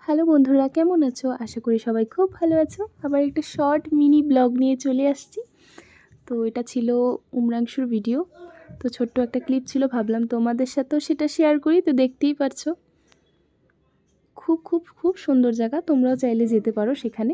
Hello বন্ধুরা, কেমন আছো? আশা করি সবাই খুব ভালো আছো। আবার একটা শর্ট মিনি ব্লগ নিয়ে চলে আসছি। তো এটা ছিল উমরাংশুর ভিডিও। তো ছোট্ট একটা ক্লিপ ছিল, ভাবলাম তোমাদের সাথেও সেটা শেয়ার করি। তো দেখতেই পারছো, খুব খুব খুব সুন্দর জায়গা, তোমরাও চাইলে যেতে পারো সেখানে।